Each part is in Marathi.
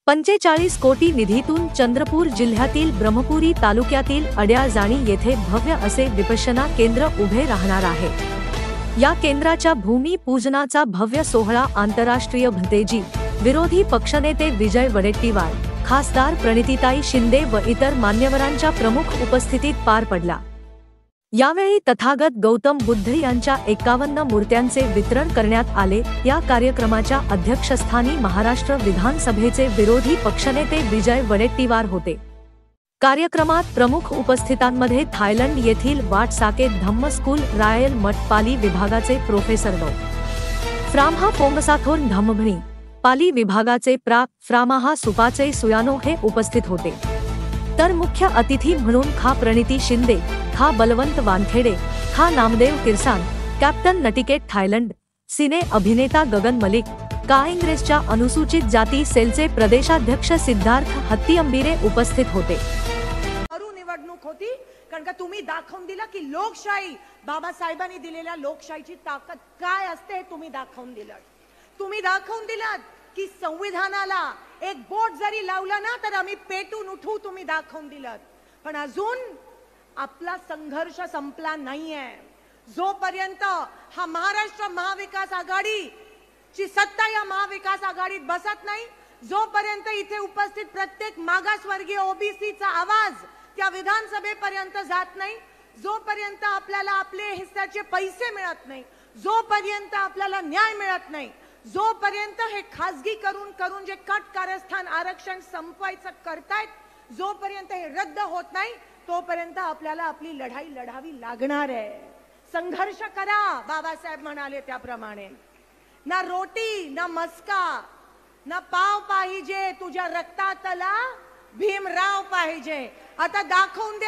45 कोटी निधीतून चंद्रपूर जिल्ह्यातील ब्रह्मपुरी तालुक्यातील अड्याळजाणी येथे भव्य असे विपश्यना केंद्र उभे राहणार आहे। या केंद्राच्या भूमिपूजनाचा भव्य सोहळा आंतरराष्ट्रीय भतेजी विरोधी पक्षनेते विजय वडेट्टीवार, खासदार प्रणितीताई शिंदे व इतर मान्यवरांच्या प्रमुख उपस्थितीत पार पडला। यावेळी तथागत गौतम बुद्ध यांच्या 51 मूर्त्यांचे वितरण करण्यात आले। या कार्यक्रमाच्या अध्यक्षस्थानी महाराष्ट्र विधानसभेचे विरोधी पक्षनेते विजय वडेट्टीवार होते। कार्यक्रमात प्रमुख उपस्थितांमध्ये थायलंड येथील वाट साकेत धम्म स्कूल रायल मठ पाली विभागाचे प्रोफेसर डॉ. फ्रामहा फोंगसाथोन धम्मभणी पाली विभागाचे फ्रामहा सुपाचे सुयानो हे उपस्थित होते। तर मुख्य अतिथी म्हणून खा प्रणिती शिंदे, खा बलवंत वानखेडे, खा नामदेव किरसान, कॅप्टन नटिकेट थायलंड, सिने अभिनेता गगन मलिक, काँग्रेसच्या अनुसूचित जाती सेलचे प्रदेशाध्यक्ष सिद्धार्थ हत्तीअंबिरे उपस्थित होते। निवडणूक होती कारण का तुम्ही दाखवून दिला की लोकशाही, बाबासाहेबांनी दिलेल्या लोकशाहीची ताकद काय असते हे तुम्ही दाखवून दिलं। तुम्ही दाखवून दिलात की संविधानाला एक बोट जरी लावला ना तर आम्ही पेटून उठू, तुम्ही दाखवून दिलं। पण अजून आपला संघर्ष संपला नाहीये। जोपर्यंत हा महाराष्ट्र महाविकास आघाडी ची सत्ता या महाविकास आघाडीत बसत नाही, जोपर्यंत इथे उपस्थित प्रत्येक मागासवर्गीय ओबीसीचा आवाज त्या विधानसभेपर्यंत जात नाही, जोपर्यंत आपल्याला आपले हिस्साचे पैसे मिळत नाही, जोपर्यंत आपल्याला न्याय मिळत नाही, जोपर्यंत हे खासगी करून जे कट कारस्थान आरक्षण संपवायचं करतायत, जोपर्यंत हे रद्द होत नाही तोपर्यंत आपल्याला आपली लढाई लढावी लागणार आहे। संघर्ष करा, बाबासाहेब म्हणाले त्याप्रमाणे। ना रोटी ना मस्का ना पाव पाहिजे, तुझ्या रक्तातला भीमराव पाहिजे। आता दाखवून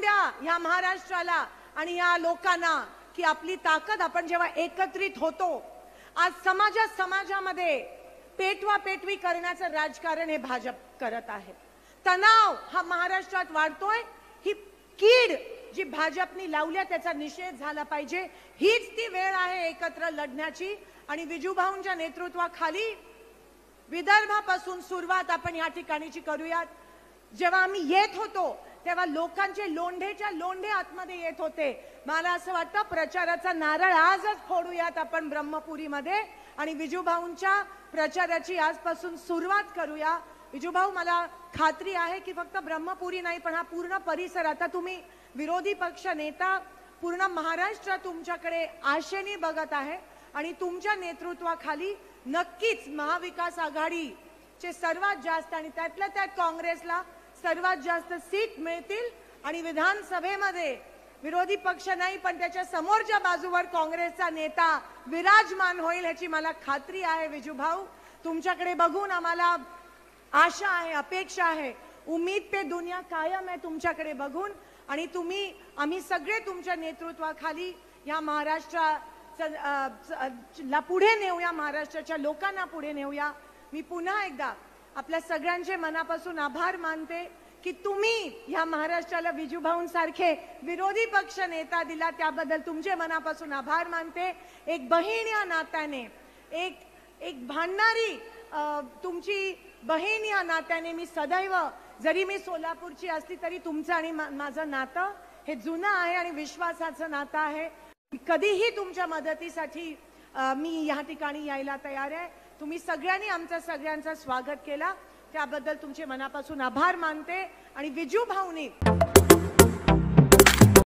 द्या या महाराष्ट्राला आणि या लोकांना की आपली ताकद, आपण जेव्हा एकत्रित होतो। आज समाजामध्ये पेटवी करण्याचं राजकारण हे भाजप करत आहे। तणाव हा महाराष्ट्रात वाढतोय, ही कीड जी भाजपनी लावली त्याचा निषेध झाला पाहिजे। हीच ती वेळ आहे एकत्र लढण्याची आणि विजूभाऊंच्या नेतृत्वाखाली विदर्भापासून सुरुवात आपण या ठिकाणीची करूयात। जेव्हा आम्ही येत होतो तेव्हा लोकांचे लोंढे आतमध्ये येत होते। मला असं वाटतं प्रचाराचा नारळ आजच फोडूयात आपण ब्रह्मपुरीमध्ये आणि विजूभाऊंच्या प्रचाराची आजपासून सुरुवात करूया। विजूभाऊ, मला खात्री आहे की फक्त ब्रह्मपुरी नाही पण हा पूर्ण परिसर, आता तुम्ही विरोधी पक्ष नेता, पूर्ण महाराष्ट्र तुमच्याकडे आशेने बघत आहे आणि तुमच्या नेतृत्वाखाली नक्कीच महाविकास आघाडीचे सर्वात जास्त आणि त्यातल्या त्यात काँग्रेसला सर्वात जास्त सीट मिळतील आणि विधानसभेमध्ये विरोधी पक्ष नाही पण त्याच्या समोरच्या बाजूवर काँग्रेसचा नेता विराजमान होईल ह्याची मला खात्री आहे। विजूभाऊ, तुमच्याकडे बघून आम्हाला आशा आहे, अपेक्षा आहे, उम्मीद पे दुनिया कायम आहे तुमच्याकडे बघून। आणि आम्ही सगळे तुमच्या नेतृत्वाखाली या महाराष्ट्राला पुढे नेऊया, महाराष्ट्राच्या लोकांना पुढे नेऊया। मी पुन्हा एकदा आपल्या सगळ्यांचे मनापासून आभार मानते की तुम्ही या महाराष्ट्राला विजूभाऊंसारखे विरोधी पक्ष नेता दिला, त्याबद्दल तुमचे मनापासून आभार मानते। एक बहीण या नात्याने, एक भांडणारी तुमची बहीण या नात्याने मी सदैव, जरी मी सोलापूरची असली तरी तुमचं आणि माझं नातं हे जुनं आहे आणि विश्वासाचं नातं आहे। कधीही तुमच्या मदतीसाठी मी या ठिकाणी यायला तयार आहे। तुम्ही सगळ्यांनी आमचं सगळ्यांचं स्वागत केला, त्याबद्दल तुमचे मनापासून आभार मानते। आणि विजूभाऊंनी